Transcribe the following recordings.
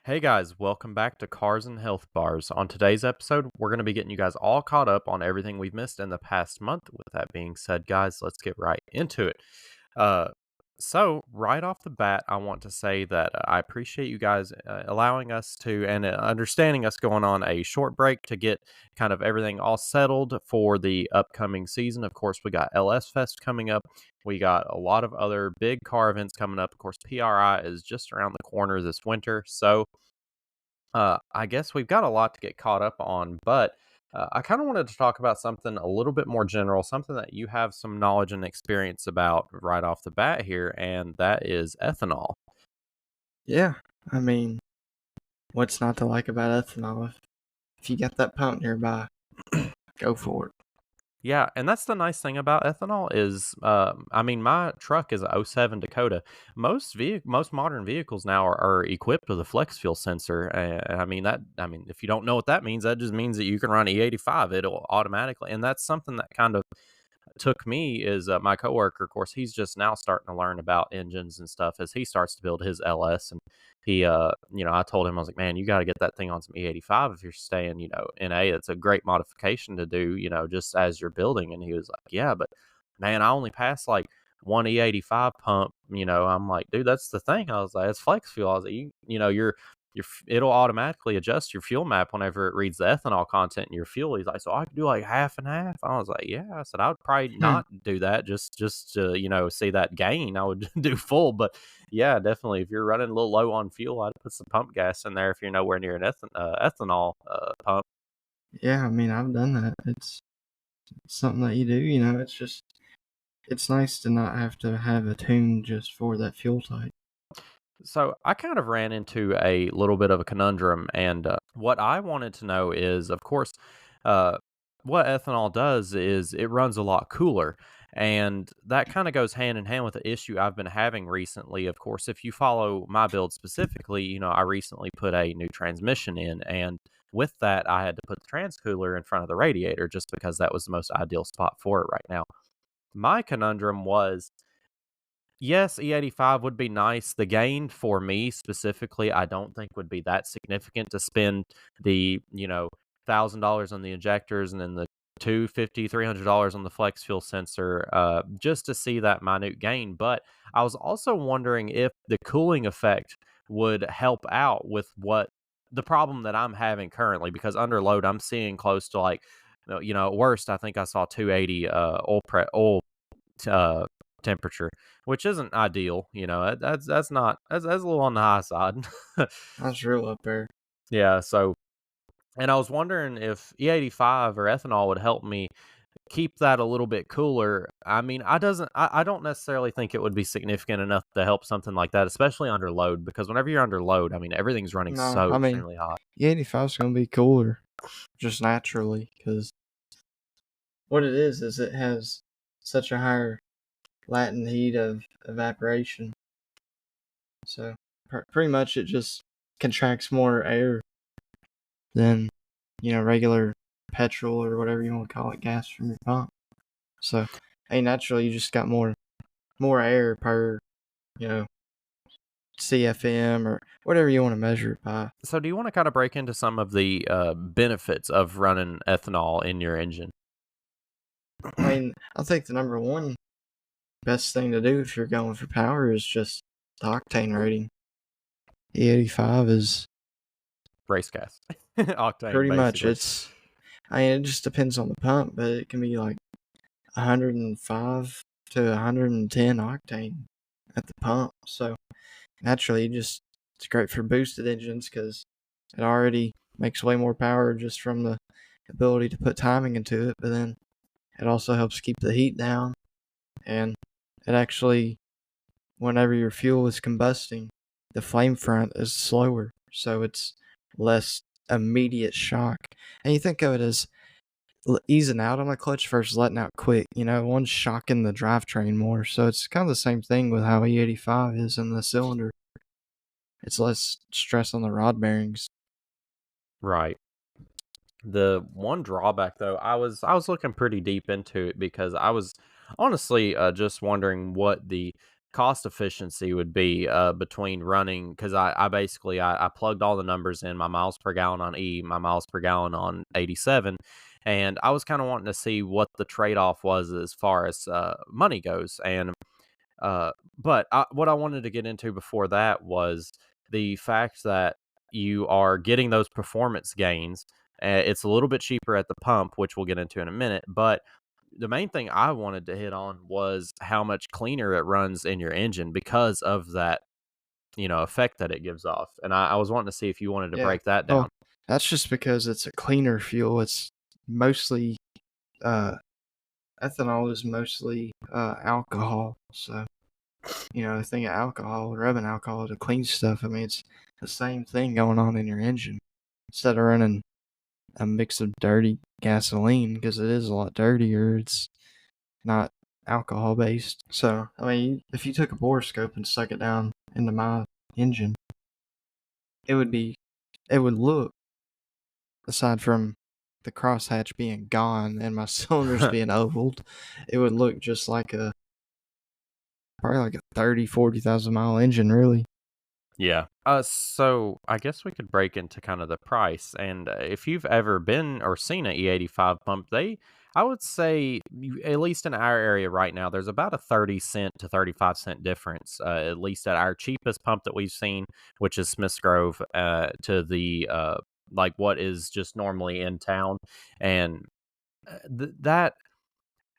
Hey guys, welcome back to Cars and Health Bars. On today's episode, we're going to be getting you guys all caught up on everything we've missed in the past month. With that being said, guys, let's get right into it. Uh, right off the bat, I want to say that I appreciate you guys allowing us to and understanding us going on a short break to get kind of everything all settled for the upcoming season. Of course, we got LS Fest coming up. We got a lot of other big car events coming up. Of course, PRI is just around the corner this winter. I guess we've got a lot to get caught up on, but I kind of wanted to talk about something a little bit more general, something that you have some knowledge and experience about right off the bat here, and that is ethanol. Yeah, I mean, what's not to like about ethanol? If you got that pump nearby, go for it. Yeah, and that's the nice thing about ethanol is, I mean, my truck is a '07 Dakota. Most modern vehicles now are equipped with a flex fuel sensor, and I mean, if you don't know what that means, that just means that you can run E85. It'll automatically, and that's something that kind of took me is my coworker. Of course, he's just now starting to learn about engines and stuff as he starts to build his LS. And I told him, I was like, man, you got to get that thing on some E85 if you're staying, in A. It's a great modification to do, just as you're building. And he was like, yeah, but man, I only passed like one E85 pump. I'm like, dude, that's the thing. I was like, it's flex fuel. I was like, it'll automatically adjust your fuel map whenever it reads the ethanol content in your fuel. He's like, so I could do like half and half. I was like, yeah. I said I would probably Hmm. not do that. Just to see that gain. I would do full. But yeah, definitely. If you're running a little low on fuel, I'd put some pump gas in there. If you're nowhere near an ethanol pump. Yeah, I mean, I've done that. It's something that you do, it's nice to not have to have a tune just for that fuel type. So I kind of ran into a little bit of a conundrum, and what I wanted to know is, of course, uh, what ethanol does is it runs a lot cooler, and that kind of goes hand in hand with the issue I've been having recently. Of course, if you follow my build specifically, I recently put a new transmission in, and with that, I had to put the transcooler in front of the radiator just because that was the most ideal spot for it right now. My conundrum was, yes, E85 would be nice. The gain for me specifically, I don't think would be that significant to spend the, $1,000 on the injectors and then the $300 on the flex fuel sensor, just to see that minute gain. But I was also wondering if the cooling effect would help out with what the problem that I'm having currently, because under load, I'm seeing close to like, at worst, I think I saw 280 oil uh, temperature, which isn't ideal. That's a little on the high side. That's real up there. Yeah. And I was wondering if E85 or ethanol would help me keep that a little bit cooler. I mean, I don't necessarily think it would be significant enough to help something like that, especially under load, because whenever you're under load, I mean, everything's running No, so I mean, extremely hot. E85 is going to be cooler just naturally because what it is it has such a higher latent heat of evaporation. So pretty much it just contracts more air than regular petrol or whatever you want to call it, gas from your pump. So, hey, naturally, you just got more air per you know CFM or whatever you want to measure it by. So, do you want to kind of break into some of the benefits of running ethanol in your engine? I mean, I think the number one best thing to do if you're going for power is just the octane rating. E85 is Race gas, octane, pretty much basically. I mean, it just depends on the pump, but it can be like 105 to 110 octane at the pump. So naturally, it's great for boosted engines because it already makes way more power just from the ability to put timing into it. But then it also helps keep the heat down, and it actually, whenever your fuel is combusting, the flame front is slower, so it's less immediate shock. And you think of it as easing out on the clutch versus letting out quick. One's shocking the drivetrain more. So it's kind of the same thing with how E85 is in the cylinder. It's less stress on the rod bearings. Right. The one drawback, though, I was looking pretty deep into it because I was honestly just wondering what the cost efficiency would be between running, because I basically I plugged all the numbers in, my miles per gallon on E, my miles per gallon on 87, and I was kind of wanting to see what the trade off was as far as money goes. And what I wanted to get into before that was the fact that you are getting those performance gains. It's a little bit cheaper at the pump, which we'll get into in a minute. But the main thing I wanted to hit on was how much cleaner it runs in your engine because of that, effect that it gives off. And I was wanting to see if you wanted to Yeah. break that Well, down. that's just because it's a cleaner fuel. It's mostly uh, ethanol is mostly alcohol. So the thing of alcohol, rubbing alcohol to clean stuff. I mean, it's the same thing going on in your engine. Instead of running a mix of dirty gasoline, because it is a lot dirtier, it's not alcohol based. So, I mean, if you took a borescope and stuck it down into my engine, it would look, aside from the crosshatch being gone and my cylinders being ovaled, it would look just like probably like a 40,000 mile engine, really. Yeah. So I guess we could break into kind of the price. And if you've ever been or seen an E85 pump, I would say, at least in our area right now, there's about a 30 cent to 35 cent difference, at least at our cheapest pump that we've seen, which is Smith's Grove, to the, like what is just normally in town. And that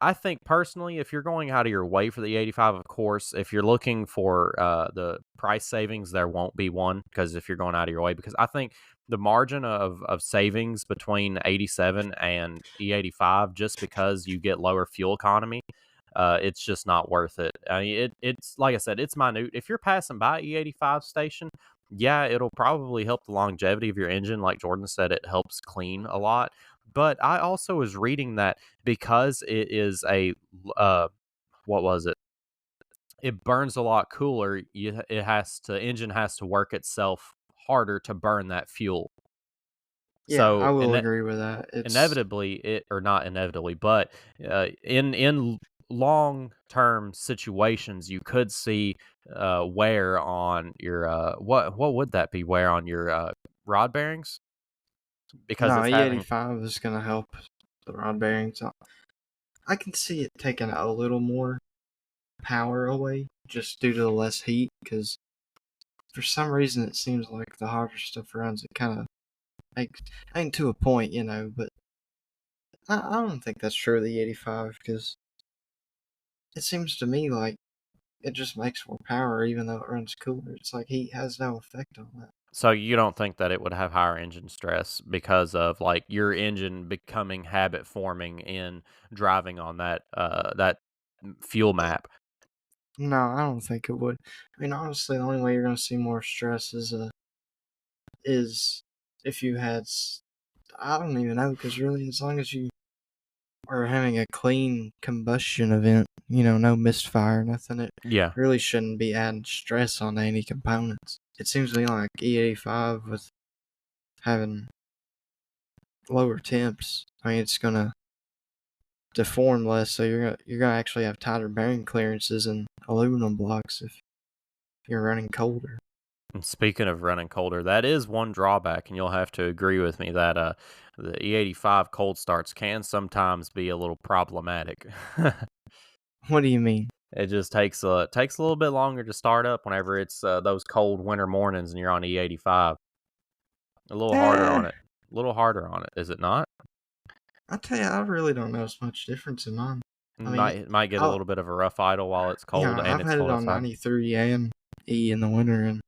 I think personally, if you're going out of your way for the 85, of course, if you're looking for the price savings, there won't be one, because if you're going out of your way, because I think the margin of savings between 87 and E85, just because you get lower fuel economy, it's just not worth it. I mean, it's like I said, it's minute. If you're passing by E85 station, yeah, it'll probably help the longevity of your engine. Like Jordan said, it helps clean a lot. But I also was reading that because it is what was it? It burns a lot cooler. Engine has to work itself harder to burn that fuel. Yeah, I So will agree with that. It's inevitably, it or not inevitably, but in long term situations, you could see wear on your what would that be? Wear on your rod bearings, because no it's having. E85 is gonna help the rod bearings. I can see it taking a little more power away just due to the less heat, because for some reason it seems like the hotter stuff runs it kind of makes, I mean, to a point, but I don't think that's true of the 85, because it seems to me like it just makes more power even though it runs cooler. It's like heat has no effect on that. So you don't think that it would have higher engine stress because of like your engine becoming habit forming in driving on that fuel map? No, I don't think it would. I mean, honestly, the only way you're going to see more stress is if you had. I don't even know, because really, as long as you are having a clean combustion event, no misfire, nothing, it Yeah. really shouldn't be adding stress on any components. It seems to me like E85 with having lower temps, I mean, it's gonna deform less, so you're gonna actually have tighter bearing clearances and aluminum blocks if you're running colder. And speaking of running colder, that is one drawback, and you'll have to agree with me that the E85 cold starts can sometimes be a little problematic. What do you mean? It just takes a little bit longer to start up whenever it's those cold winter mornings and you're on E85. A little harder Eh, on it. A little harder on it, is it not? I tell you, I really don't notice much difference in mine. I mean, Might get a I'll, little bit of a rough idle while it's cold yeah, and I've it's had it cold on outside. 93 and E in the winter, and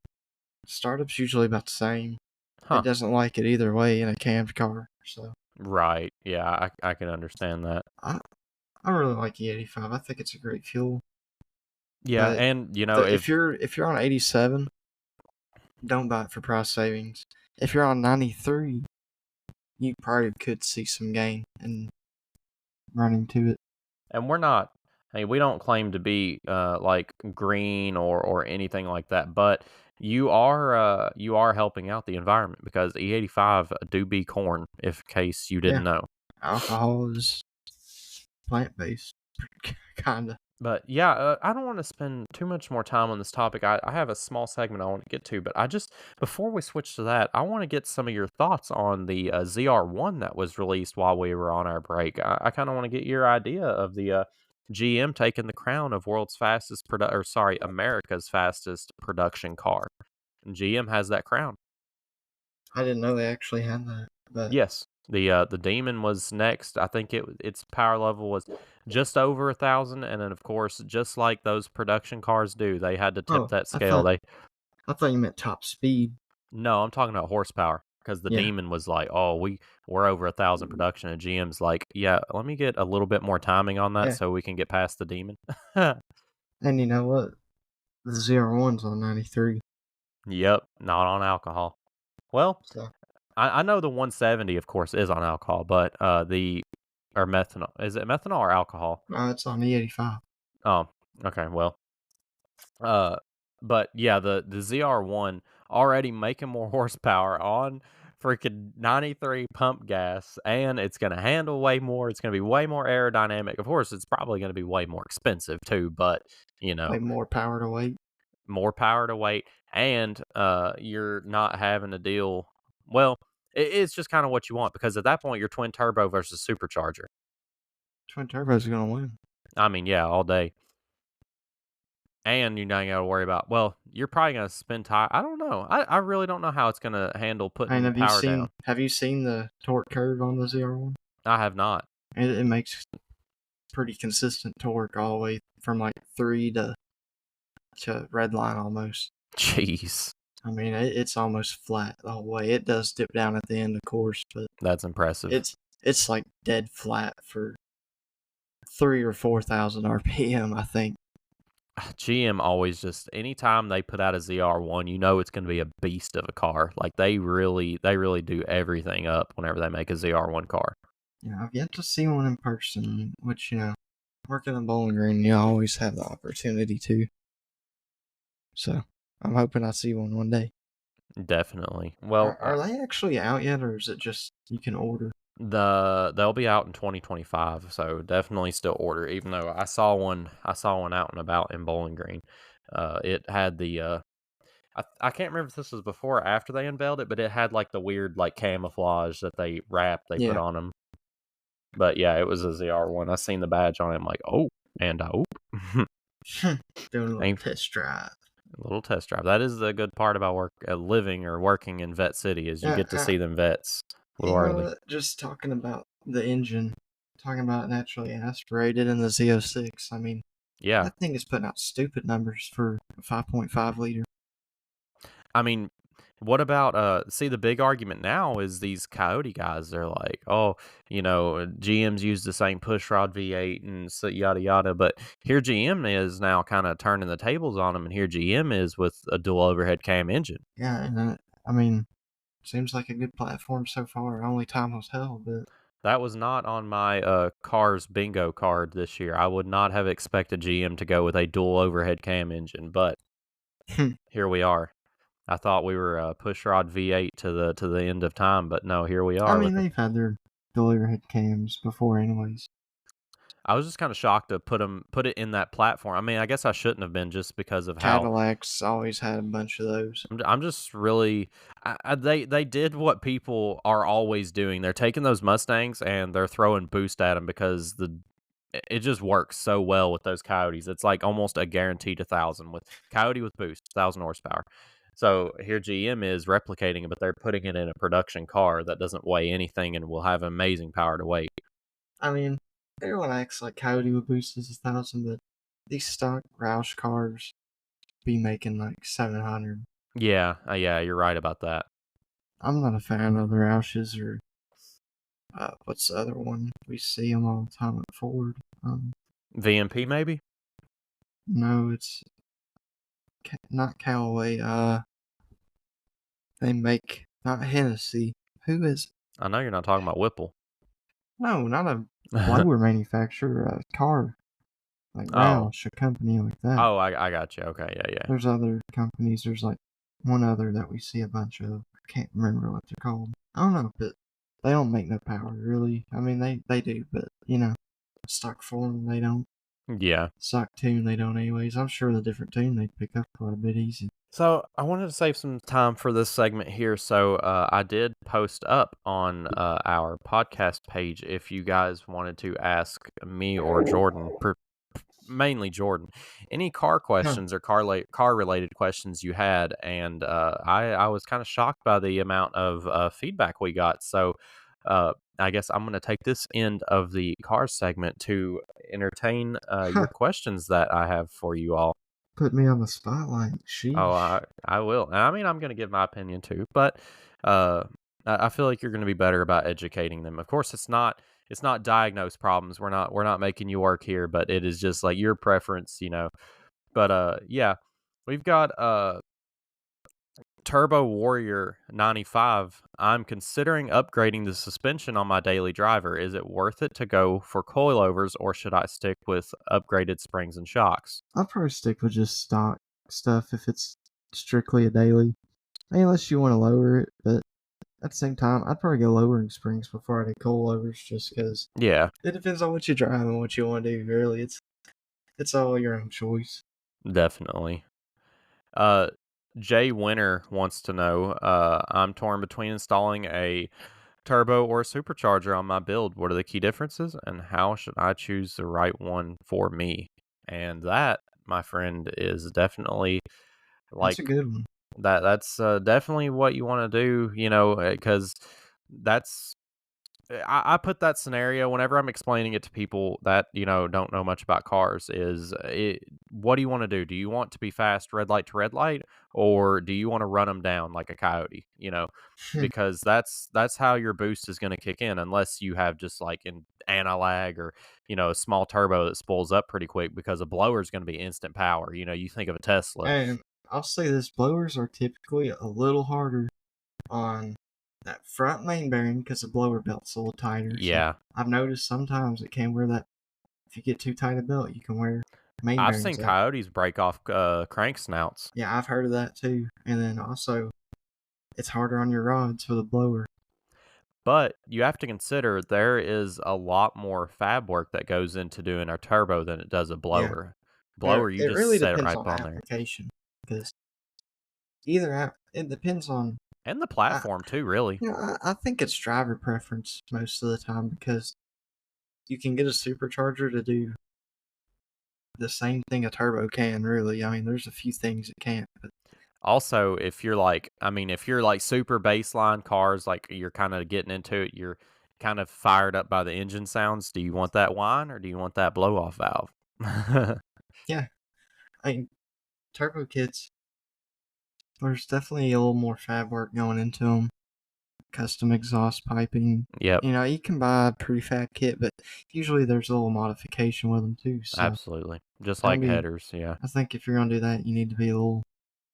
startup's usually about the same. It Huh. doesn't like it either way in a cammed car, so Right. Yeah, I can understand that. I I really like E85. I think it's a great fuel. Yeah, But and if you're on 87, don't buy it for price savings. If you're on 93, you probably could see some gain in running to it. and we're not. Hey, we don't claim to be like green or anything like that, but you are helping out the environment because E85 do be corn, if case you Yeah, didn't know. alcohol is plant based, kinda. But yeah, I don't want to spend too much more time on this topic. I have a small segment I want to get to, but before we switch to that, I want to get some of your thoughts on the ZR1 that was released while we were on our break. I kind of want to get your idea of the GM taking the crown of America's fastest production car. And GM has that crown. I didn't know they actually had that, but Yes. The Demon was next. I think its power level was just over 1,000, and then of course, just like those production cars do, they had to tip oh, that I scale. thought I thought you meant top speed. No, I'm talking about horsepower because the Yeah, Demon was like, oh, we're over 1,000 production, and GM's like, yeah, let me get a little bit more timing on that yeah. so we can get past the Demon. And you know what? The ZR1's on 93. Yep, not on alcohol. Well, So I know the 170, of course, is on alcohol, but or methanol. Is it methanol or alcohol? no, it's on E85. Oh, okay. Well, uh, but yeah, the ZR1 already making more horsepower on freaking 93 pump gas, and it's gonna handle way more. It's gonna be way more aerodynamic. Of course, it's probably gonna be way more expensive too, but you know, Way more power to weight. more power to weight, and you're not having to deal. Well, it's just kind of what you want because at that point, you're twin turbo versus supercharger. Twin turbo's gonna win. I mean, yeah, all day. And you not gotta worry about well, you're probably gonna spend time I don't know. I really don't know how it's gonna handle And putting power down. have you seen the torque curve on the ZR1? I have not. It makes pretty consistent torque all the way from like 3 to red line almost. Jeez. I mean, it's almost flat the whole way. It does dip down at the end, of course, but That's impressive. it's like dead flat for 3 or 4,000 RPM, I think. GM always just anytime they put out a ZR1, you know it's gonna be a beast of a car. Like they really do everything up whenever they make a ZR1 car. Yeah, I've yet to see one in person, which, working in Bowling Green, you always have the opportunity to. So, I'm hoping I see one day. Definitely. Well, Are they actually out yet, or is it just you can order? they'll be out in 2025, so definitely still order. Even though I saw one out and about in Bowling Green. It had the I can't remember if this was before or after they unveiled it, but it had like the weird like camouflage that they put Yeah. on them. But yeah, it was a ZR1. I seen the badge on it. I'm like, oh, and oh, Doing a little ain't test drive. a little test drive. That is the good part about living or working in Vet City is you Yeah, get to see them vets a little you know early. what? Just talking about the engine, talking about naturally aspirated in the Z06. I mean, Yeah, that thing is putting out stupid numbers for a 5.5 liter. I mean, what about see the big argument now is these Coyote guys, they're like, "Oh, GM's used the same pushrod V8 and so yada yada." But here GM is now kind of turning the tables on them and here GM is with a dual overhead cam engine. Yeah, and I mean, seems like a good platform so far. Only time will tell, but That was not on my cars bingo card this year. I would not have expected GM to go with a dual overhead cam engine, but here we are. I thought we were pushrod V8 to the end of time, but no, here we I are mean, with it. they've had their dual overhead cams before, anyways. I was just kind of shocked to put it in that platform. I mean, I guess I shouldn't have been just because of how Cadillacs always had a bunch of those. I'm just really they did what people are always doing. They're taking those Mustangs and they're throwing boost at them because it just works so well with those Coyotes. It's like almost a guaranteed 1,000 with Coyote with boost, 1,000 horsepower. So here GM is replicating it, but they're putting it in a production car that doesn't weigh anything and will have amazing power to weight. I mean, everyone acts like Coyote would boost is 1,000, but these stock Roush cars be making like 700. Yeah, you're right about that. I'm not a fan of the Roushes or what's the other one? We see them all the time at Ford. VMP maybe? No, it's not Callaway. They make not Hennessy. Who is? I know you're not talking about Whipple. No, not a blower manufacturer. A car like Oh. Roush, a company like that. Oh, I got you. Okay, yeah. There's other companies. There's like one other that we see a bunch of. I can't remember what they're called. I don't know, but they don't make no power really. I mean, they do, but stock form they don't. Yeah. Stock tune they don't anyways. I'm sure the different tune they'd pick up quite a bit easy. So I wanted to save some time for this segment here. So I did post up on our podcast page if you guys wanted to ask me or Jordan, mainly Jordan, any car Huh. questions or car related questions you had, and I was kind of shocked by the amount of feedback we got. So I guess I'm going to take this end of the car segment to entertain Huh. your questions that I have for you all. Put me on the spotlight. Oh, Sheesh. I will. I mean, I'm going to give my opinion too, but uh, I feel like you're going to be better about educating them. Of course, it's not diagnosed problems. We're not making you work here, but it is just like your preference, you know. But yeah, we've got Turbo Warrior 95. I'm considering upgrading the suspension on my daily driver. Is it worth it to go for coilovers, or should I stick with upgraded springs and shocks? I'll probably stick with just stock stuff if it's strictly a daily. I mean, unless you want to lower it, but at the same time, I'd probably go lowering springs before I do coilovers just because Yeah, it depends on what you drive and what you want to do, really. It's all your own choice. definitely. Uh, Jay Winter wants to know, I'm torn between installing a turbo or a supercharger on my build. What are the key differences, and how should I choose the right one for me? And that, my friend, is definitely That's like a good one. that's definitely what you want to do, you know, because that's I put that scenario whenever I'm explaining it to people that, you know, don't know much about cars is what do you want to do? Do you want to be fast red light to red light, or do you want to run them down like a coyote, you know? Because that's how your boost is going to kick in unless you have just like an anti-lag or, you know, a small turbo that spools up pretty quick because a blower is going to be instant power. You know, you think of a Tesla. And I'll say this, blowers are typically a little harder on that front main bearing because the blower belt's a little tighter. So Yeah. I've noticed sometimes it can wear that. If you get too tight a belt, you can wear main I've seen bearings out. coyotes break off crank snouts. Yeah, I've heard of that too. And then also, it's harder on your rods for the blower. But you have to consider there is a lot more fab work that goes into doing a turbo than it does a Yeah, blower. Blower, you it just really set it depends right on on there. application because it depends on. And the I, platform too, really. I think it's driver preference most of the time because you can get a supercharger to do the same thing a turbo can. Really, I mean, there's a few things it can't, but Also, if you're like, I mean, if you're like super baseline cars, like you're kind of getting into it, you're kind of fired up by the engine sounds. Do you want that whine or do you want that blow off valve? yeah, I mean, turbo kits. There's definitely a little more fab work going into them. Custom exhaust piping. Yep, You know, you can buy a prefab kit, but usually there's a little modification with them too. So absolutely. Just don't like be. headers, yeah. I think if you're gonna do that, you need to be a little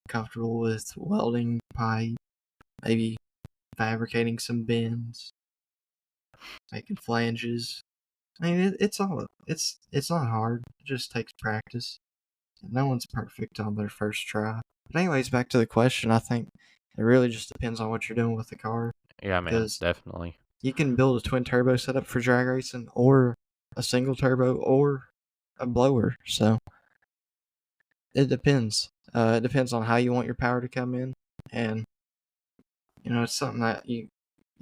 comfortable with welding pipe, maybe fabricating some bends, making flanges. I mean, it's not hard. It just takes practice. No one's perfect on their first try. But anyways, back to the question. I think it really just depends on what you're doing with the car Yeah, man, because definitely. you can build a twin turbo setup for drag racing, or a single turbo, or a blower. So it depends. It depends on how you want your power to come in, and it's something that you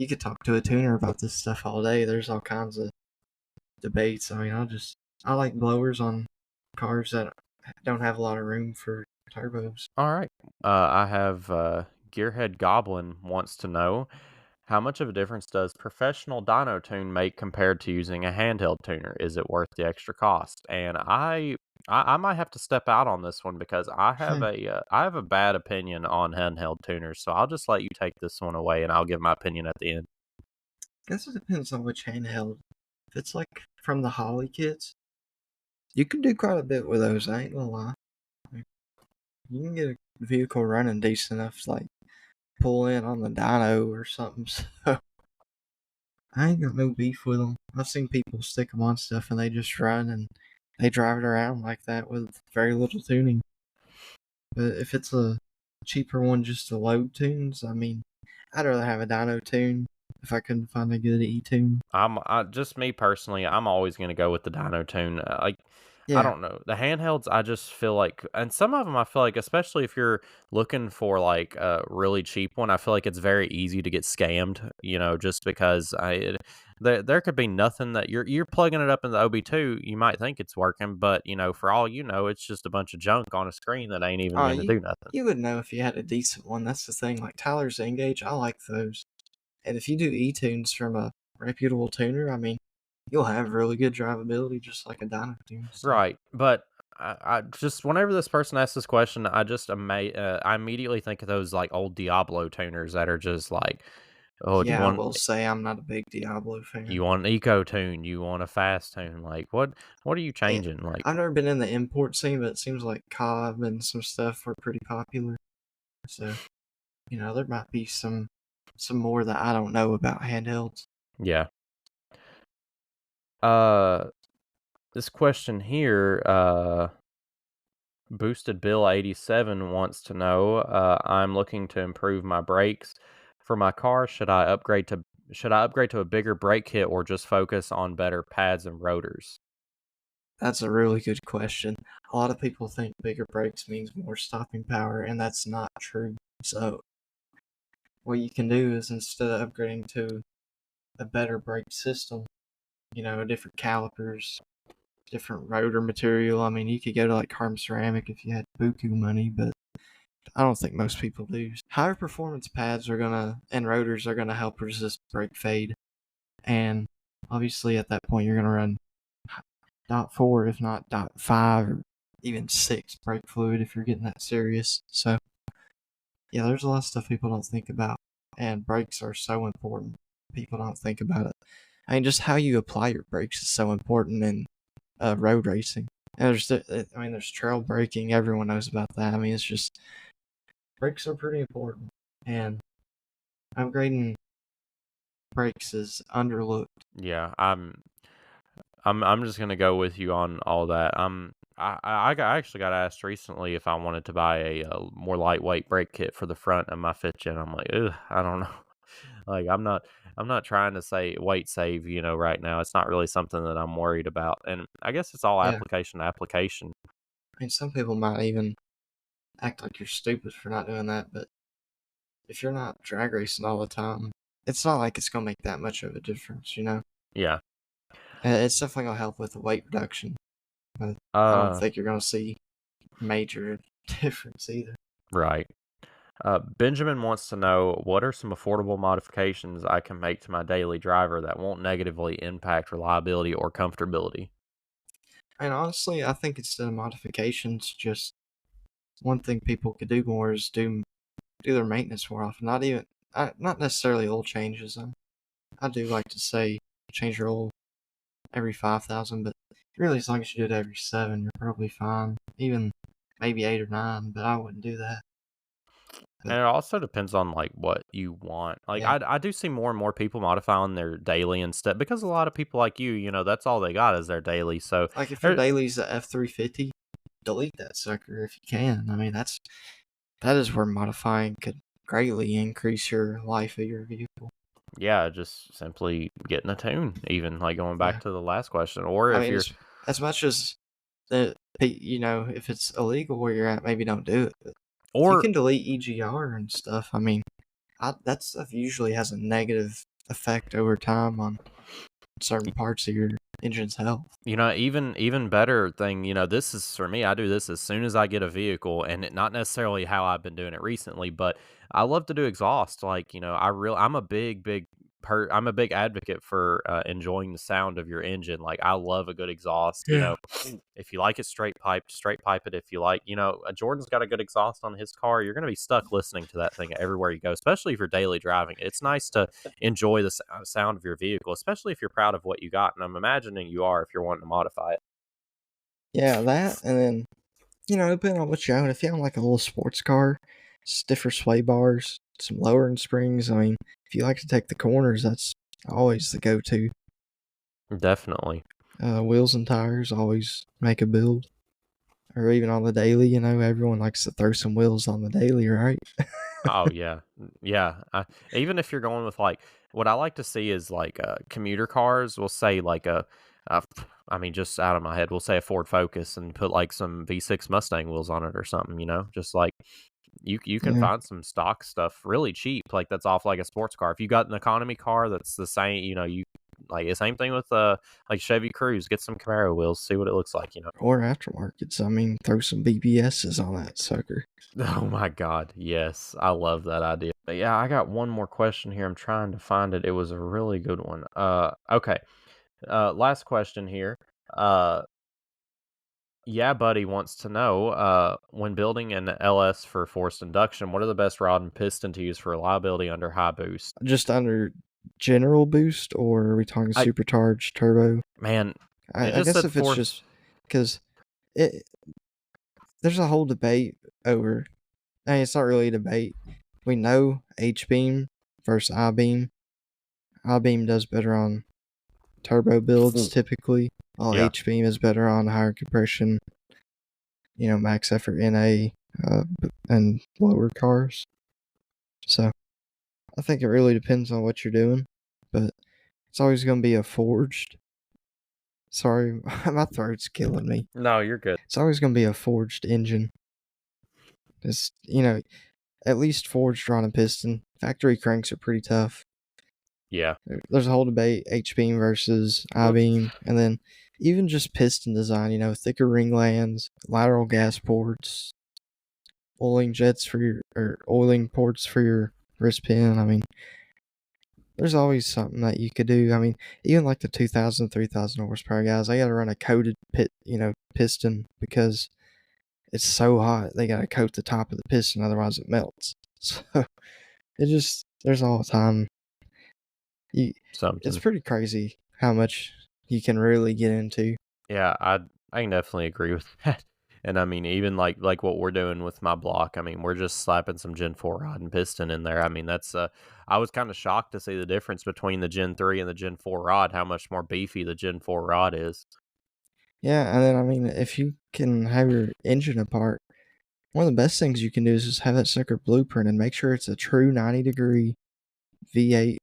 could talk to a tuner about this stuff all day. There's all kinds of debates. I mean, I like blowers on cars that don't have a lot of room for turbos. All right. I have Gearhead Goblin wants to know how much of a difference does professional dyno tune make compared to using a handheld tuner? Is it worth the extra cost? And I might have to step out on this one because I have a bad opinion on handheld tuners. So I'll just let you take this one away, and I'll give my opinion at the end. Guess it depends on which handheld. If it's like from the Holly kits, you can do quite a bit with those. I ain't gonna lie. Like, you can get a vehicle running decent enough to like pull in on the dyno or something. So I ain't got no beef with them. I've seen people stick them on stuff and they just run and they drive it around like that with very little tuning. But if it's a cheaper one just to load tunes, I mean, I'd rather have a dyno tune if I couldn't find a good E tune. Just me personally, I'm always going to go with the dyno tune. Like I Yeah. don't know. The handhelds, I just feel like, and some of them I feel like, especially if you're looking for like a really cheap one, I feel like it's very easy to get scammed, just because there could be nothing that you're plugging it up in the OB2, you might think it's working, but for all you know, it's just a bunch of junk on a screen that ain't even Oh, going to do nothing. you would know if you had a decent one. That's the thing. Like Tyler's Engage, I like those. And if you do e-tunes from a reputable tuner, I mean, you'll have really good drivability, just like a dyno tune. So Right, but I just whenever this person asks this question, I immediately think of those like old Diablo tuners that are just like, oh, do yeah, I will say I'm not a big Diablo you fan. want an eco tune, you want a fast tune, like what are you Yeah, changing? Like, I've never been in the import scene, but it seems like Cobb and some stuff were pretty popular. So there might be some more that I don't know about handhelds. yeah. Uh, this question here, Boosted Bill 87 wants to know, I'm looking to improve my brakes for my car. Should I upgrade to a bigger brake kit or just focus on better pads and rotors? That's a really good question. A lot of people think bigger brakes means more stopping power, and that's not true. So what you can do is instead of upgrading to a better brake system, different calipers, different rotor material. I mean, you could go to like carbon ceramic if you had buku money, but I don't think most people do. Higher performance pads and rotors are gonna help resist brake fade, and obviously at that point you're gonna run .4 if not .5 or even 6 brake fluid if you're getting that serious. So yeah, there's a lot of stuff people don't think about, and brakes are so important. People don't think about it. I mean, just how you apply your brakes is so important in road racing. And there's trail braking. Everyone knows about that. I mean, it's just brakes are pretty important, and upgrading brakes is underlooked. Yeah, I'm just gonna go with you on all that. I actually got asked recently if I wanted to buy a more lightweight brake kit for the front of my fifth gen. I'm like, ugh, I don't know. Like I'm not trying to say weight save, right now. It's not really something that I'm worried about. And I guess it's all Yeah, application to application. I mean, some people might even act like you're stupid for not doing that, but if you're not drag racing all the time, it's not like it's gonna make that much of a difference. Yeah. It's definitely gonna help with the weight reduction, but I don't Uh think you're gonna see major difference either. right. Benjamin wants to know what are some affordable modifications I can make to my daily driver that won't negatively impact reliability or comfortability? And honestly, I think instead of modifications, just one thing people could do more is do their maintenance more often. Not necessarily oil changes. I do like to say change your oil every 5,000, but really as long as you do it every 7, you're probably fine. Even maybe 8 or 9, but I wouldn't do that. But And it also depends on like what you want. Like yeah, I do see more and more people modifying their daily instead because a lot of people like you, that's all they got is their daily. So like if your there, daily's a F350, delete that sucker if you can. I mean, that is where modifying could greatly increase your life of your vehicle. yeah, just simply getting a tune, even like going back Yeah, to the last question. Or I if mean, you're as much as if it's illegal where you're at, maybe don't do it. But if you or can delete EGR and stuff, I mean, that stuff usually has a negative effect over time on certain parts of your engine's health. even better thing, this is for me, I do this as soon as I get a vehicle and not necessarily how I've been doing it recently, but I love to do exhaust. Like, I'm a I'm a big advocate for enjoying the sound of your engine. Like I love a good exhaust, Yeah. if you like it straight pipe it. If you like, Jordan's got a good exhaust on his car, you're going to be stuck listening to that thing everywhere you go, especially if you're daily driving. It's nice to enjoy the sound of your vehicle, especially if you're proud of what you got. And I'm imagining you are if you're wanting to modify it. Yeah, that, and then, depending on what you own, if you own like a little sports car, stiffer sway bars, some lowering springs, I mean, if you like to take the corners, that's always the go to. Definitely. Wheels and tires always make a build. Or even on the daily, everyone likes to throw some wheels on the daily, right? Oh yeah, yeah. Even if you're going with like, what I like to see is like commuter cars. We'll say like a I mean, just out of my head, we'll say a Ford Focus and put like some V6 Mustang wheels on it or something, just like you can Yeah. find some stock stuff really cheap, like that's off like a sports car. If you got an economy car that's the same, you like the same thing with like Chevy Cruze, get some Camaro wheels, see what it looks like. Or aftermarkets. I mean, throw some BBSs on that sucker. Oh my God, yes, I love that idea. But yeah, I got one more question here. I'm trying to find it. It was a really good one. Okay. Last question here. Uh, yeah, buddy wants to know, when building an LS for forced induction, what are the best rod and piston to use for reliability under high boost? Just under general boost, or are we talking I supercharged turbo? Man, it I just guess said if it's just force. because it, there's a whole debate over. I mean, it's not really a debate. We know H beam versus I beam. I beam does better on turbo builds typically, while Yeah, H beam is better on higher compression, max effort NA and lower cars. So I think it really depends on what you're doing, but it's always going to be a forged. Sorry, my throat's killing me. no, you're good. It's always going to be a forged engine. It's, at least forged rod and piston. Factory cranks are pretty tough. Yeah. There's a whole debate, H beam versus I Whoops. beam, and then even just piston design. Thicker ring lands, lateral gas ports, oiling ports for your wrist pin. I mean, there's always something that you could do. I mean, even like the 2,000, 3,000 horsepower guys, they got to run a coated piston because it's so hot. They got to coat the top of the piston, otherwise it melts. So there's all the time. It's Something. pretty crazy how much you can really get into. Yeah, I can definitely agree with that. And I mean, even like what we're doing with my block, I mean, we're just slapping some Gen 4 rod and piston in there. I mean, that's I was kind of shocked to see the difference between the Gen 3 and the Gen 4 rod, how much more beefy the Gen 4 rod is. Yeah, and then I mean, if you can have your engine apart, one of the best things you can do is just have that sucker blueprint and make sure it's a true 90-degree V8.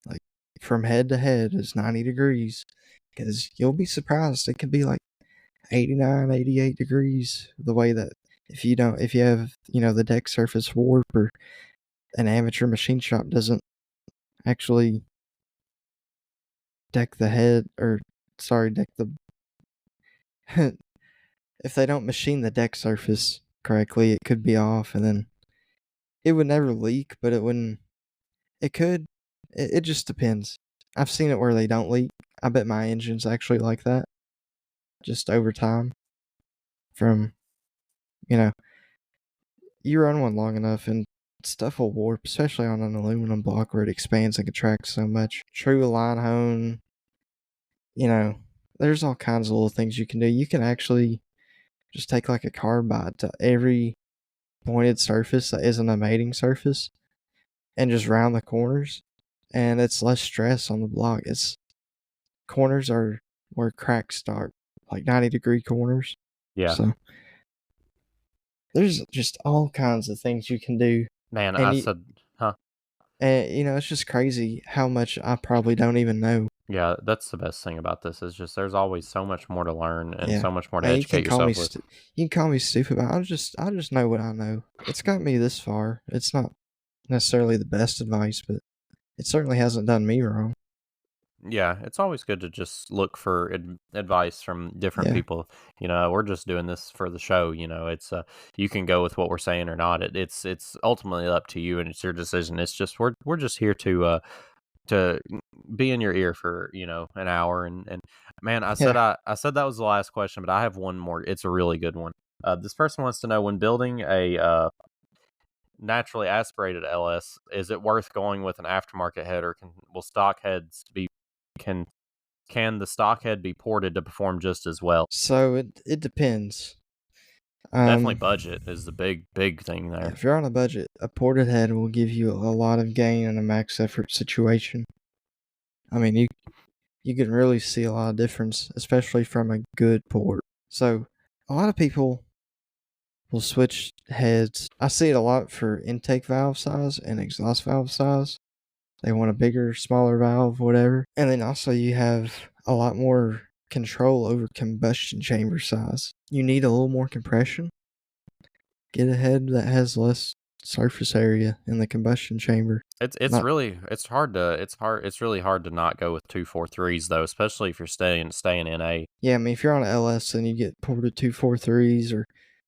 Like from head to head is 90 degrees, because you'll be surprised. It can be like 89, 88 degrees. The way that if you have, the deck surface warp, or an amateur machine shop doesn't actually deck the head, or sorry, deck the if they don't machine the deck surface correctly, it could be off, and then it would never leak, but it wouldn't. It could. It just depends. I've seen it where they don't leak. I bet my engine's actually like that. Just over time, from you know, you run one long enough and stuff will warp, especially on an aluminum block where it expands and contracts so much. True line hone, there's all kinds of little things you can do. You can actually just take like a carbide to every pointed surface that isn't a mating surface and just round the corners, and it's less stress on the block. Corners are where cracks start, like 90-degree corners. Yeah. So there's just all kinds of things you can do, Man, and I said, huh? it's just crazy how much I probably don't even know. Yeah, that's the best thing about this is just there's always so much more to learn and Yeah, so much more to and educate yourself with. you can call me stupid, but I just know what I know. It's got me this far. It's not necessarily the best advice, but it certainly hasn't done me wrong. Yeah, it's always good to just look for advice from different Yeah, people. We're just doing this for the show. It's you can go with what we're saying or not. It's ultimately up to you and it's your decision. It's just we're just here to be in your ear for an hour and man, yeah. I said that was the last question, but I have one more. It's a really good one. This person wants to know, when building a naturally aspirated LS, is it worth going with an aftermarket head, or will stock heads be can can the stock head be ported to perform just as well? So it depends. Definitely Um, budget is the big thing yeah, there. if you're on a budget, a ported head will give you a lot of gain in a max effort situation. I mean, you can really see a lot of difference, especially from a good port. So a lot of people will switch heads. I see it a lot for intake valve size and exhaust valve size. They want a bigger, smaller valve, whatever. And then also you have a lot more control over combustion chamber size. You need a little more compression. Get a head that has less surface area in the combustion chamber. It's Not really it's really hard to not go with 243s though, especially if you're staying in a. Yeah, I mean, if you're on an LS and you get ported 243s or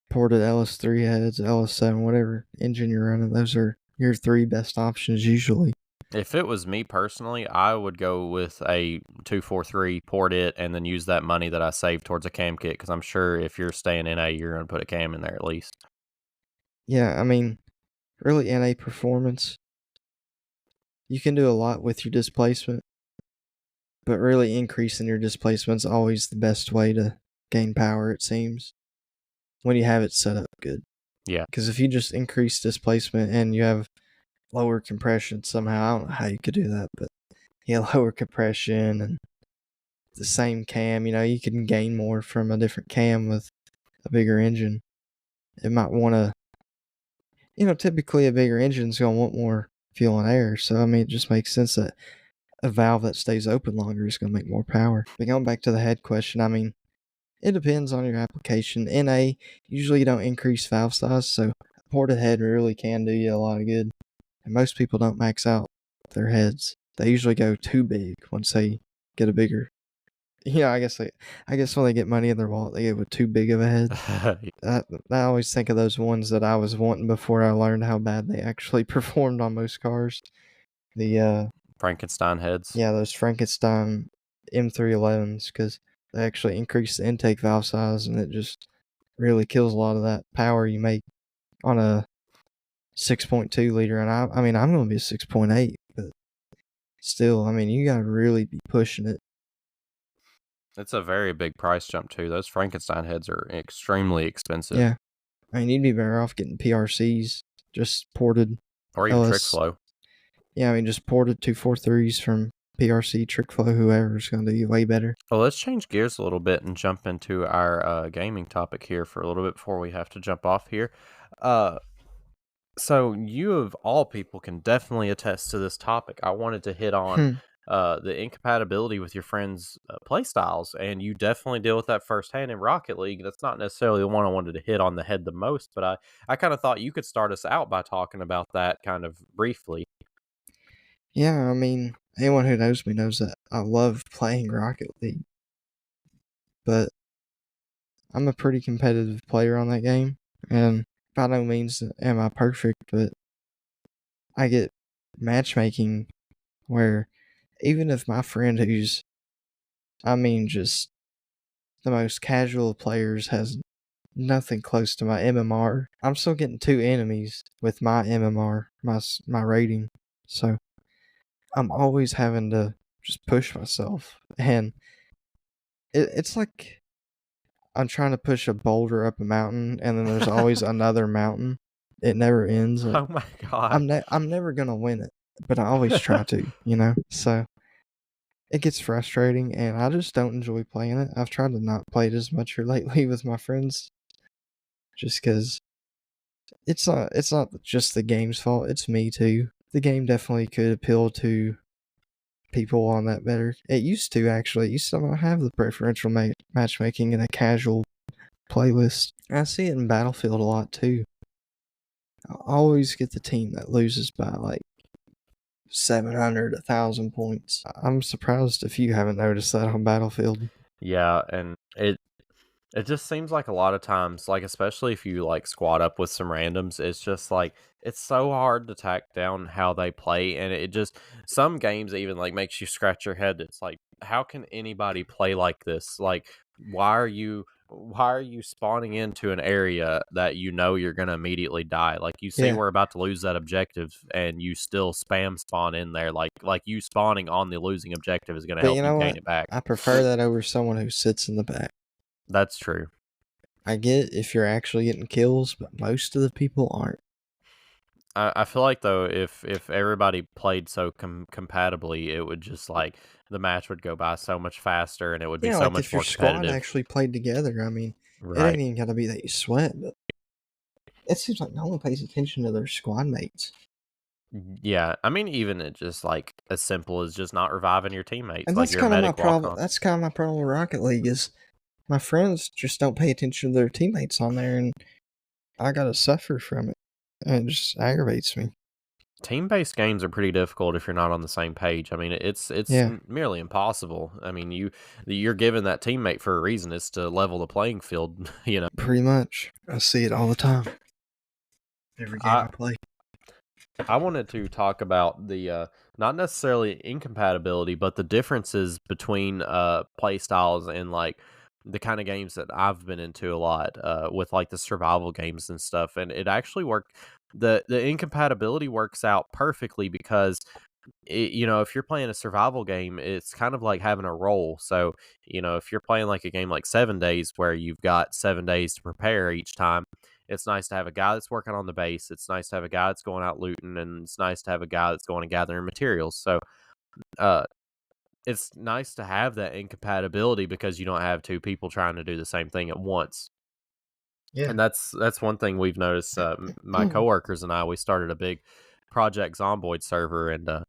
ported LS3 heads, LS7, whatever engine you're running, those are your 3 best options usually. If it was me personally, I would go with a 243, port it, and then use that money that I saved towards a cam kit, because I'm sure if you're staying in A, you're going to put a cam in there at least. Yeah, I mean, really NA performance, you can do a lot with your displacement, but really increasing your displacement's always the best way to gain power, it seems, when you have it set up good. Yeah. Because if you just increase displacement and you have lower compression somehow, I don't know how you could do that, but you have lower compression and the same cam, you can gain more from a different cam with a bigger engine. It might want to, typically a bigger engine's going to want more fuel and air. So, I mean, it just makes sense that a valve that stays open longer is going to make more power. But going back to the head question, I mean, it depends on your application. NA, usually you don't increase valve size, so a ported head really can do you a lot of good. And most people don't max out their heads. They usually go too big once they get a bigger. I guess when they get money in their wallet, they get with too big of a head. I always think of those ones that I was wanting before I learned how bad they actually performed on most cars. The Frankenstein heads. Yeah, those Frankenstein M311s, because they actually increase the intake valve size, and it just really kills a lot of that power you make on a 6.2 liter. And I mean, I'm going to be a 6.8, but still, I mean, you got to really be pushing it. It's a very big price jump too. Those Frankenstein heads are extremely expensive. Yeah. I mean, you'd be better off getting PRCs, just ported. Or even trick flow. Yeah, I mean, just ported 243s from PRC, trick flow, whoever's going to do you way better. Well, let's change gears a little bit and jump into our gaming topic here for a little bit before we have to jump off here. So you of all people can definitely attest to this topic. I wanted to hit on the incompatibility with your friends' play styles, and you definitely deal with that firsthand in Rocket League. That's not necessarily the one I wanted to hit on the head the most, but I kind of thought you could start us out by talking about that kind of briefly. Yeah, I mean, anyone who knows me knows that I love playing Rocket League, but I'm a pretty competitive player on that game, and by no means am I perfect, but I get matchmaking where even if my friend who's, just the most casual of players has nothing close to my MMR, I'm still getting 2 enemies with my MMR, my rating, so I'm always having to just push myself, and it's like I'm trying to push a boulder up a mountain, and then there's always another mountain. It never ends. Oh my god! I'm never gonna win it, but I always try to, So it gets frustrating, and I just don't enjoy playing it. I've tried to not play it as much here lately with my friends, just because it's not just the game's fault. It's me too. The game definitely could appeal to people on that better. It used to, actually. It used to not have the preferential matchmaking in a casual playlist. I see it in Battlefield a lot too. I always get the team that loses by like 700, 1,000 points. I'm surprised if you haven't noticed that on Battlefield. Yeah, and it just seems like a lot of times, like especially if you like squad up with some randoms, it's just like it's so hard to track down how they play, and it just some games even like makes you scratch your head. It's like, how can anybody play like this? Like, why are you spawning into an area that you know you're gonna immediately die? Like you see we're about to lose that objective, and you still spam spawn in there. Like you spawning on the losing objective is gonna help you gain it back. I prefer that over someone who sits in the back. That's true. I get if you're actually getting kills, but most of the people aren't. I feel like though, if everybody played so compatibly, it would just like the match would go by so much faster, and it would be so much more competitive. If your squad actually played together, I mean, It ain't even gotta be that you sweat, but it seems like no one pays attention to their squad mates. Yeah, I mean, even it just like as simple as just not reviving your teammates, And like that's you're a kind of my medic walk problem. on. That's kind of my problem with Rocket League is my friends just don't pay attention to their teammates on there, and I gotta suffer from it. And it just aggravates me. Team-based games are pretty difficult if you're not on the same page. I mean, it's Yeah, merely impossible. I mean, you're given that teammate for a reason. It's to level the playing field. You know, pretty much. I see it all the time. Every game I I play. I wanted to talk about the not necessarily incompatibility, but the differences between play styles and like the kind of games that I've been into a lot with like the survival games and stuff. And it actually worked. The incompatibility works out perfectly because if you're playing a survival game, it's kind of like having a role. So, if you're playing like a game like 7 days where you've got 7 days to prepare each time, it's nice to have a guy that's working on the base. It's nice to have a guy that's going out looting, and it's nice to have a guy that's going and gathering materials. So, uh, it's nice to have that incompatibility because you don't have two people trying to do the same thing at once. Yeah. And that's one thing we've noticed. My coworkers and I, we started a big Project Zomboid server, and of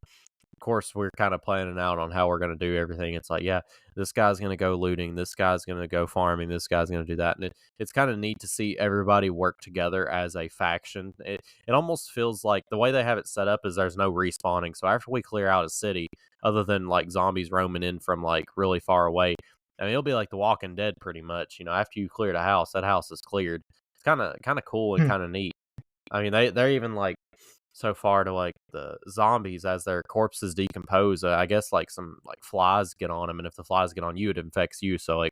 course, we're kind of planning out on how we're going to do everything. It's like, yeah, this guy's going to go looting, this guy's going to go farming, this guy's going to do that, and it's kind of neat to see everybody work together as a faction. It almost feels like the way they have it set up is there's no respawning. So after we clear out a city, other than like zombies roaming in from like really far away, I mean, it'll be like The Walking Dead pretty much. After you cleared a house, that house is cleared. It's kind of cool and kind of neat. I mean, they're even like so far to like the zombies as their corpses decompose. I guess like some like flies get on them, and if the flies get on you, it infects you. So like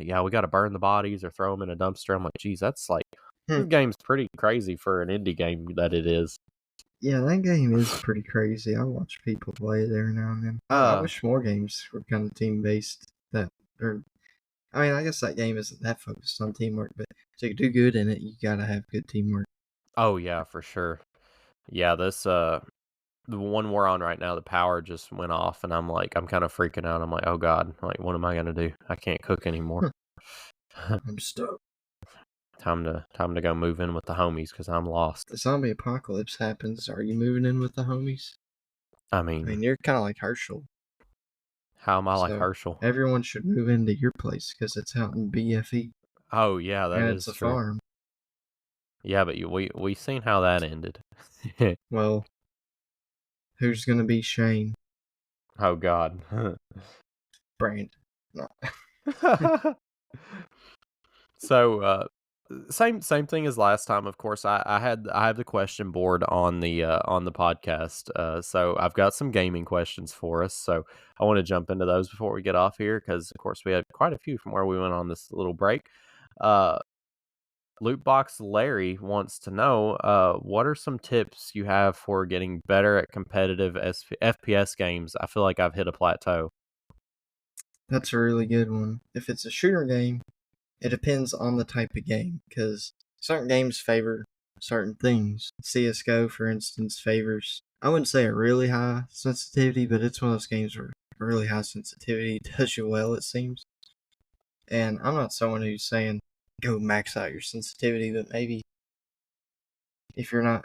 yeah, we got to burn the bodies or throw them in a dumpster. I'm like, geez, that's like this game's pretty crazy for an indie game that it is. Yeah, that game is pretty crazy. I watch people play it every now and then. I Uh wish more games were kind of team based. I mean, I guess that game isn't that focused on teamwork, but to do good in it, you gotta have good teamwork. oh yeah, for sure. Yeah, this the one we're on right now, the power just went off, and I'm kind of freaking out. I'm like, oh god, like what am I gonna do? I can't cook anymore. I'm stuck. Time to go move in with the homies because I'm lost. The zombie apocalypse happens. Are you moving in with the homies? I I mean, mean, you're kind of like Herschel, how am I like so Herschel? everyone should move into your place because it's out in BFE Oh yeah, that and it's is a true. farm. Yeah, but we seen how that ended. Well, who's gonna be Shane? Oh God. Brand. No. So same thing as last time. Of course, I have the question board on the podcast. So I've got some gaming questions for us. So I want to jump into those before we get off here because of course we had quite a few from where we went on this little break. Uh, Lootbox Larry wants to know, what are some tips you have for getting better at competitive FPS games? I feel like I've hit a plateau. That's a really good one. If it's a shooter game, it depends on the type of game, because certain games favor certain things. CSGO, for instance, favors, I wouldn't say a really high sensitivity, but it's one of those games where really high sensitivity does you well, it seems. And I'm not someone who's saying go max out your sensitivity, but maybe if you're not,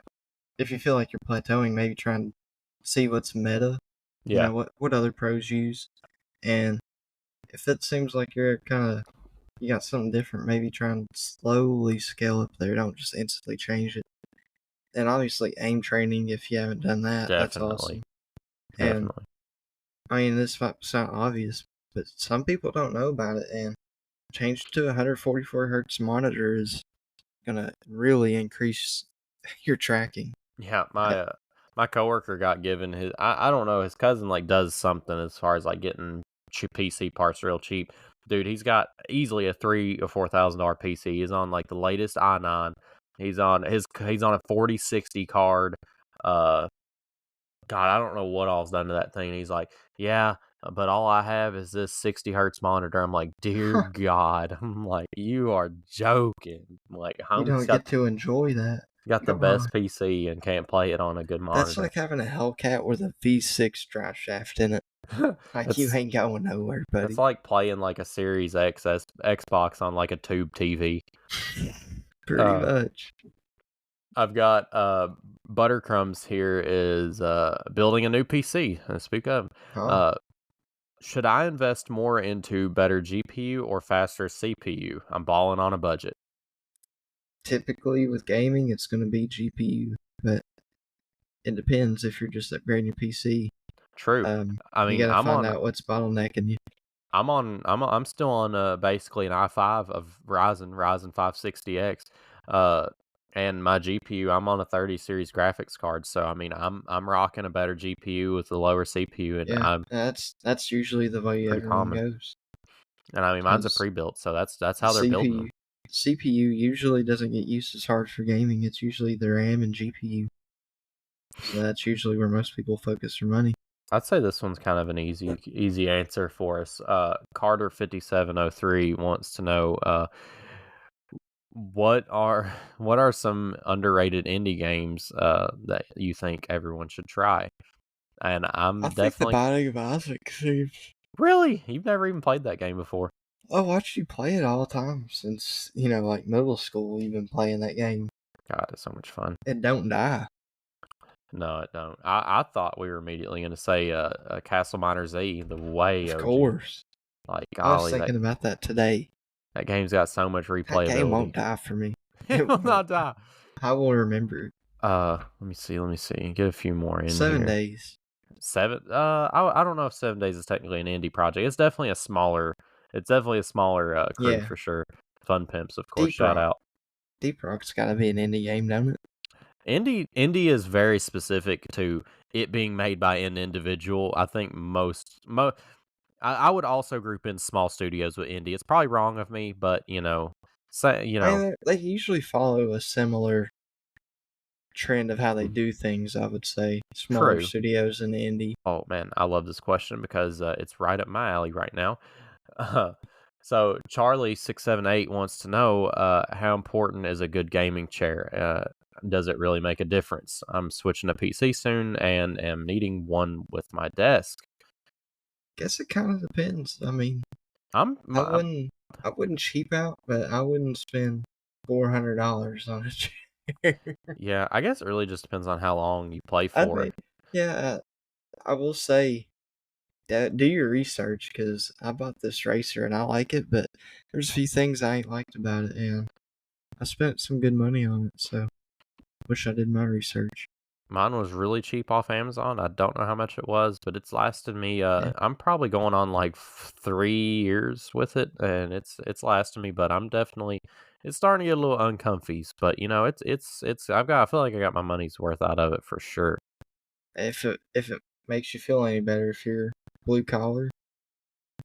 if you feel like you're plateauing, maybe try and see what's meta, Yeah, what other pros use. And if it seems like you're kind of you got something different, maybe try and slowly scale up there. Don't just instantly change it. And obviously, aim training, if you haven't done that, that's definitely, awesome. And definitely. I mean, this might sound obvious, but some people don't know about it. And change to a 144 hertz monitor is gonna really increase your tracking. Yeah, Uh, my coworker got given his. I don't know. His cousin like does something as far as like getting PC parts real cheap. Dude, he's got easily a $3,000 or $4,000 PC. He's on like the latest i9. He's on a 4060 card. Uh, God, I don't know what all's done to that thing. He's like, yeah, but all I have is this 60 hertz monitor. I'm like, dear God. I'm like, you are joking. I'm like, you homie's don't get to enjoy that. got the Come on. best PC and can't play it on a good That's monitor. like having a Hellcat with a V6 drive shaft in it. Like, you It's ain't going nowhere, it's buddy. like playing like a Series Xbox on like a tube TV. Pretty Uh, much. I've got Buttercrumbs here is building a new PC. Speak of. Oh, Uh, should I invest more into better GPU or faster CPU? I'm balling on a budget. typically with gaming, it's going to be GPU, but it depends if you're just upgrading your PC. True. I You mean, got to find out what's bottlenecking you. I'm still on basically an i5 of Ryzen 5 60X. Uh and my GPU, I'm on a 30 series graphics card, so I mean, I'm rocking a better GPU with a lower CPU, and Yeah, I'm that's usually the way pretty everyone common. goes. And I mean, mine's a Because pre-built, so that's the how they're building them. CPU usually doesn't get used as hard for gaming. It's usually the RAM and GPU. So that's usually where most people focus their money. I'd say this one's kind of an easy answer for us. Carter 5703 wants to know what are what are some underrated indie games that you think everyone should try? And I I'm think the definitely Binding of Isaac seems. really, you've never even played that game before. I watched you play it all the time since, like middle school. You've been playing that game. God, it's so much fun. It don't die. No, it don't. I thought we were immediately going to say Castle Miner Z, the way Of OG. course. Like, I was golly, thinking about that today. that game's got so much That game replayability. won't die for me. It It will won't. not die. I will remember it. Let me see. Get a few more in 7 days. here. I don't know if 7 days is technically an indie project. It's definitely a smaller crew Yeah. for sure. Fun Pimps, of course, Deep shout Rock. out. Deep Rock's got to be an indie game, don't it? Indie is very specific to it being made by an individual. I think I would also group in small studios with indie. It's probably wrong of me, but I mean, they usually follow a similar trend of how they mm, do things, I would say. Smaller true. studios and indie. Oh man, I love this question because it's right up my alley right now. Uh, so Charlie 678 wants to know how important is a good gaming chair? Does it really make a difference? I'm switching to PC soon and am needing one with my desk. Guess it kind of depends. I mean, I'm, I I'm wouldn't, I wouldn't cheap out, but I wouldn't spend $400 on a chair. yeah, I guess it really just depends on how long you play I for. think, yeah, I will say that do your research because I bought this racer and I like it, but there's a few things I ain't liked about it, and I spent some good money on it, so wish I did my research. Mine was really cheap off Amazon. I don't know how much it was, but it's lasted me. Yeah. I'm probably going on like 3 years with it, and it's lasted me. But it's starting to get a little uncomfy. But I feel like I got my money's worth out of it for sure. If it makes you feel any better, if you're blue collar,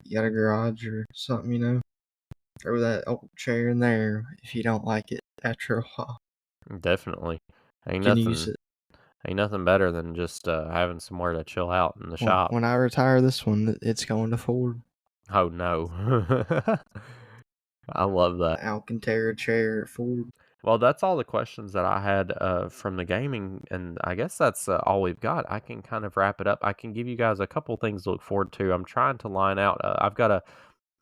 you got a garage or something, throw that old chair in there if you don't like it after a while. Definitely, ain't You can use nothing it. ain't nothing better than just having somewhere to chill out in the When, shop. when I retire this one, it's going to Ford. Oh no, I love that. Alcantara chair at Ford. Well, that's all the questions that I had from the gaming, and I guess that's all we've got. I can kind of wrap it up. I can give you guys a couple things to look forward to. I'm trying to line out. I've got a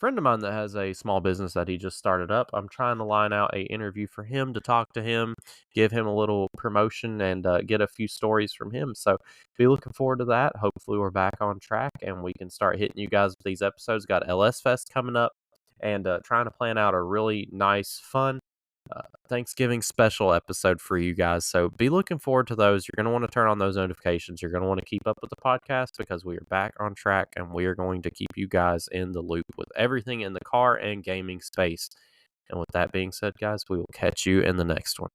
friend of mine that has a small business that he just started up. I'm trying to line out a interview for him to talk to him, give him a little promotion, and get a few stories from him. So be looking forward to that. Hopefully, we're back on track and we can start hitting you guys with these episodes. Got LS Fest coming up, and trying to plan out a really nice, fun Thanksgiving special episode for you guys. So be looking forward to those. You're going to want to turn on those notifications. You're going to want to keep up with the podcast because we are back on track and we are going to keep you guys in the loop with everything in the car and gaming space. And with that being said, guys, we will catch you in the next one.